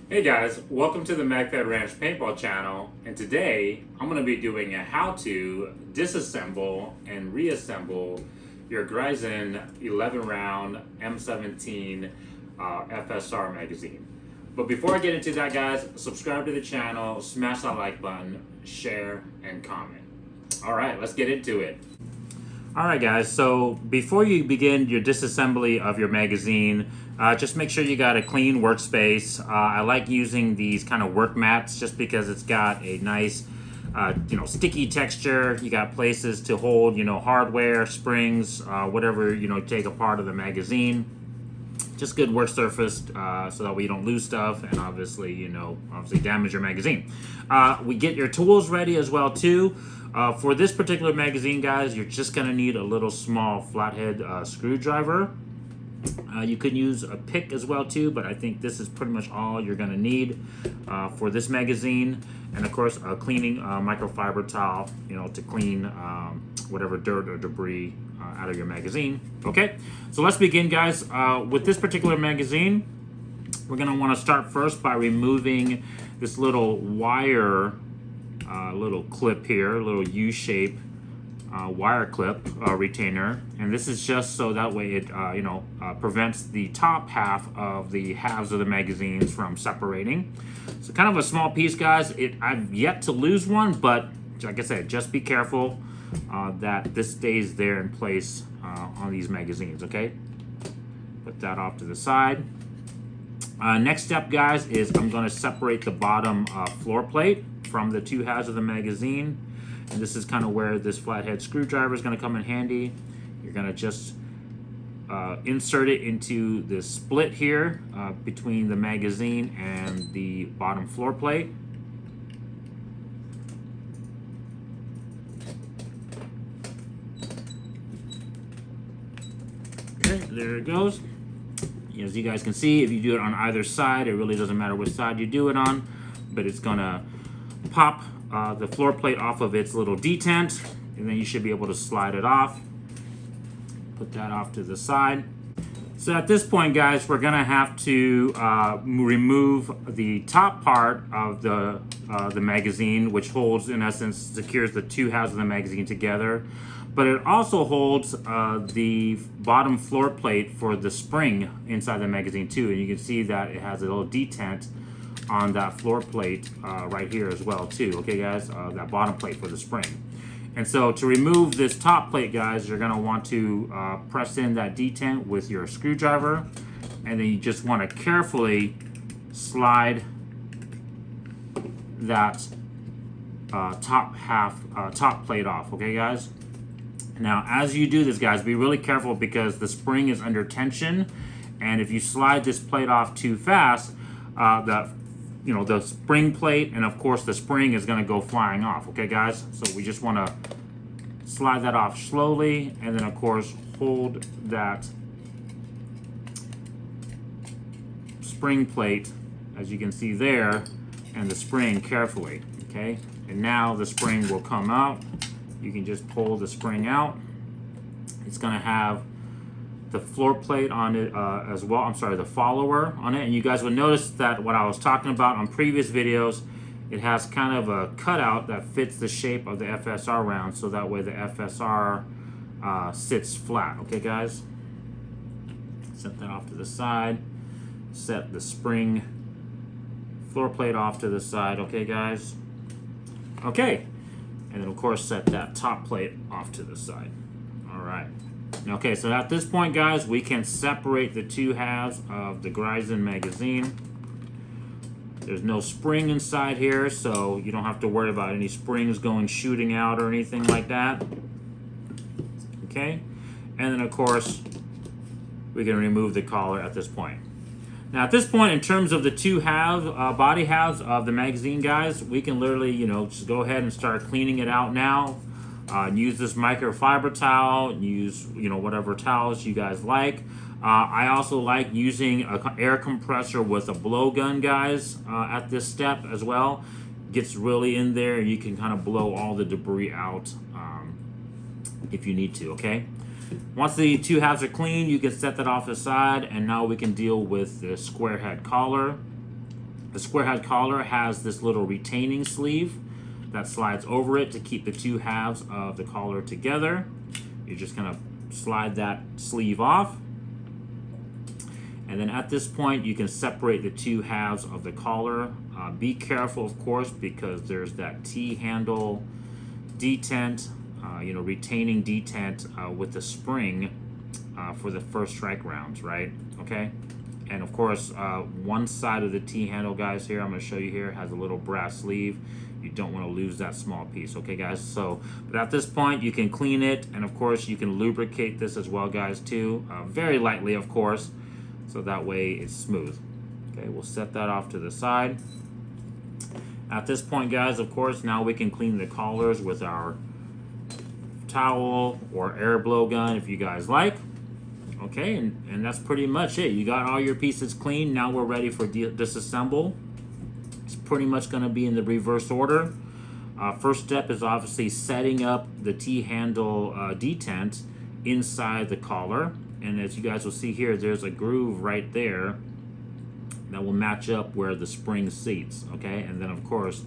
Hey guys, welcome to the MagFed Ranch Paintball channel, and today I'm going to be doing a how to disassemble and reassemble your Grizen 11 round M17 FSR magazine. But before I get into that guys, subscribe to the channel, smash that like button, share, and comment. Alright, let's get into it. Alright guys, so before you begin your disassembly of your magazine, just make sure you got a clean workspace. I like using these kind of work mats just because it's got a nice sticky texture. You got places to hold hardware, springs, whatever take a part of the magazine. Just good work surface so that way you don't lose stuff and obviously damage your magazine. We get your tools ready as well too. For this particular magazine guys, you're just gonna need a little small flathead screwdriver. You could use a pick as well too, but I think this is pretty much all you're gonna need for this magazine. And of course a cleaning microfiber towel, to clean whatever dirt or debris out of your magazine. Okay, so let's begin guys. With this particular magazine, we're gonna wanna start first by removing this little wire, little clip here, a little U-shape wire clip retainer, and this is just so that way it prevents the top half of the halves of the magazines from separating. So kind of a small piece guys. I've yet to lose one, but like I said, just be careful that this stays there in place on these magazines. Okay, put that off to the side. Next step guys is I'm going to separate the bottom floor plate from the two halves of the magazine, and this is kind of where this flathead screwdriver is going to come in handy. You're going to just insert it into this split here between the magazine and the bottom floor plate. Okay, there it goes. As you guys can see, if you do it on either side, it really doesn't matter which side you do it on, but it's gonna pop the floor plate off of its little detent, and then you should be able to slide it off. Put that off to the side. So at this point guys, we're gonna have to remove the top part of the magazine, which holds, in essence, secures the two halves of the magazine together. But it also holds the bottom floor plate for the spring inside the magazine too. And you can see that it has a little detent on that floor plate right here as well too. Okay guys, that bottom plate for the spring. And so to remove this top plate guys, you're gonna want to press in that detent with your screwdriver, and then you just wanna carefully slide that top plate off, okay guys? Now, as you do this, guys, be really careful because the spring is under tension, and if you slide this plate off too fast, the spring plate and of course the spring is going to go flying off. Okay, guys. So we just want to slide that off slowly, and then of course hold that spring plate, as you can see there, and the spring carefully. Okay, and now the spring will come out. You can just pull the spring out. It's going to have the floor plate on it as well. I'm sorry, the follower on it. And you guys would notice that what I was talking about on previous videos, it has kind of a cutout that fits the shape of the FSR round, so that way the FSR sits flat. Okay, guys? Set that off to the side. Set the spring floor plate off to the side. Okay, guys? Okay. And then of course set that top plate off to the side. All right. Okay, so at this point guys, we can separate the two halves of the Grizen magazine. There's no spring inside here, so you don't have to worry about any springs shooting out or anything like that. Okay, and then of course we can remove the collar at this point. Now at this point, in terms of the two body halves of the magazine guys, we can literally just go ahead and start cleaning it out now. Use this microfiber towel, use whatever towels you guys like. I also like using an air compressor with a blowgun guys at this step as well. Gets really in there, and you can kind of blow all the debris out if you need to. Okay, Once the two halves are clean, you can set that off aside, and now we can deal with the square head collar. The square head collar has this little retaining sleeve that slides over it to keep the two halves of the collar together. You're just gonna slide that sleeve off. And then at this point, you can separate the two halves of the collar. Be careful, of course, because there's that T-handle detent, retaining detent with the spring for the first strike rounds, right? Okay. And of course, one side of the T-handle, guys, here, I'm gonna show you here, has a little brass sleeve. You don't want to lose that small piece, okay, guys? So, but at this point, you can clean it, and of course, you can lubricate this as well, guys, too. Very lightly, of course, so that way it's smooth. Okay, we'll set that off to the side. At this point, guys, of course, now we can clean the collars with our towel or air blow gun if you guys like. Okay, and that's pretty much it. You got all your pieces clean. Now we're ready for disassemble. It's pretty much going to be in the reverse order. First step is obviously setting up the T-handle detent inside the collar. And as you guys will see here, there's a groove right there that will match up where the spring seats, okay? And then of course,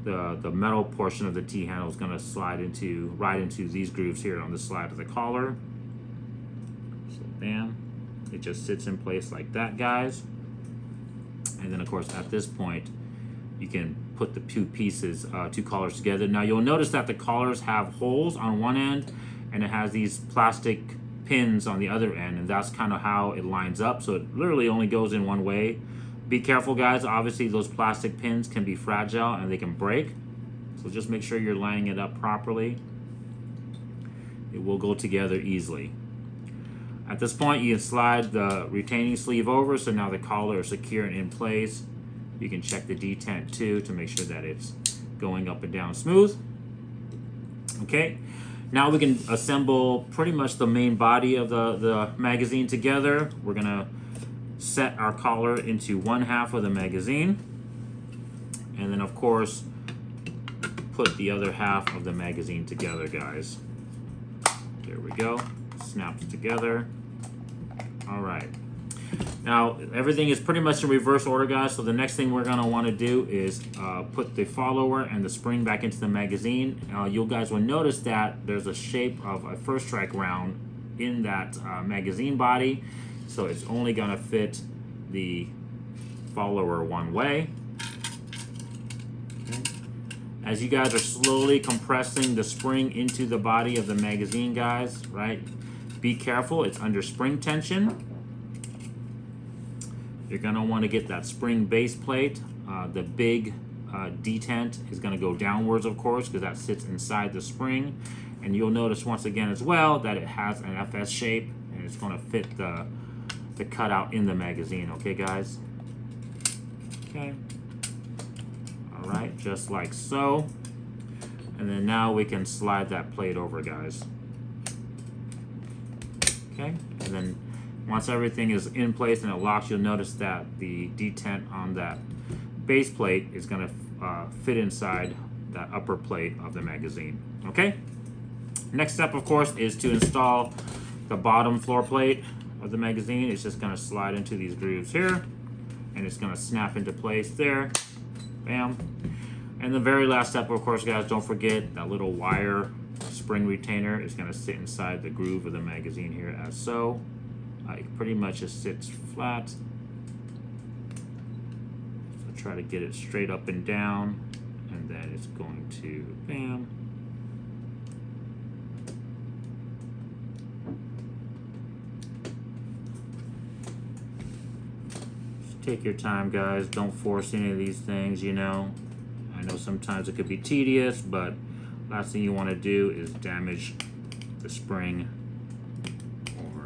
the metal portion of the T-handle is going to slide right into these grooves here on the side of the collar. So bam, it just sits in place like that, guys. And then of course at this point, you can put the two collars together. Now you'll notice that the collars have holes on one end and it has these plastic pins on the other end, and that's kind of how it lines up. So it literally only goes in one way. Be careful, guys. Obviously those plastic pins can be fragile and they can break. So just make sure you're lining it up properly. It will go together easily. At this point, you can slide the retaining sleeve over, so now the collar is secure and in place. You can check the detent too to make sure that it's going up and down smooth. Okay, now we can assemble pretty much the main body of the magazine together. We're gonna set our collar into one half of the magazine, and then of course put the other half of the magazine together, guys. There we go. Snaps together. All right. Now everything is pretty much in reverse order, guys. So the next thing we're gonna want to do is put the follower and the spring back into the magazine. You guys will notice that there's a shape of a first strike round in that magazine body, so it's only gonna fit the follower one way. Okay. As you guys are slowly compressing the spring into the body of the magazine, guys, right? Be careful, it's under spring tension. You're gonna wanna get that spring base plate. The big detent is gonna go downwards, of course, because that sits inside the spring. And you'll notice once again as well that it has an FS shape, and it's gonna fit the cutout in the magazine, okay, guys? Okay. All right, just like so. And then now we can slide that plate over, guys. Okay, and then once everything is in place and it locks, you'll notice that the detent on that base plate is going to fit inside that upper plate of the magazine. Okay, next step, of course, is to install the bottom floor plate of the magazine. It's just going to slide into these grooves here, and it's going to snap into place there. Bam. And the very last step, of course, guys, don't forget that little wire spring retainer is going to sit inside the groove of the magazine here as so. It pretty much just sits flat. So try to get it straight up and down, and then it's going to bam. Just take your time, guys. Don't force any of these things, you know. I know sometimes it could be tedious, but last thing you want to do is damage the spring or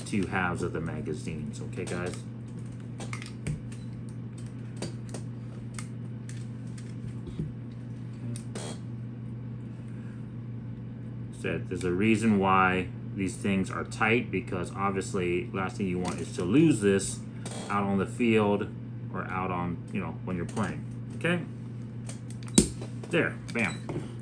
two halves of the magazines, okay, guys? Said there's a reason why these things are tight, because obviously last thing you want is to lose this out on the field or out on, when you're playing, okay? There, bam.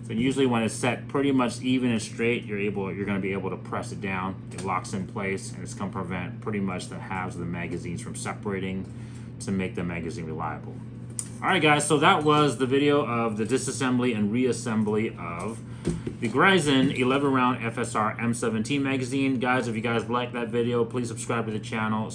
So usually when it's set pretty much even and straight, you're gonna be able to press it down. It locks in place, and it's gonna prevent pretty much the halves of the magazines from separating to make the magazine reliable. Alright guys, so that was the video of the disassembly and reassembly of the Grizen 11 round FSR M17 magazine. Guys, if you guys liked that video, please subscribe to the channel.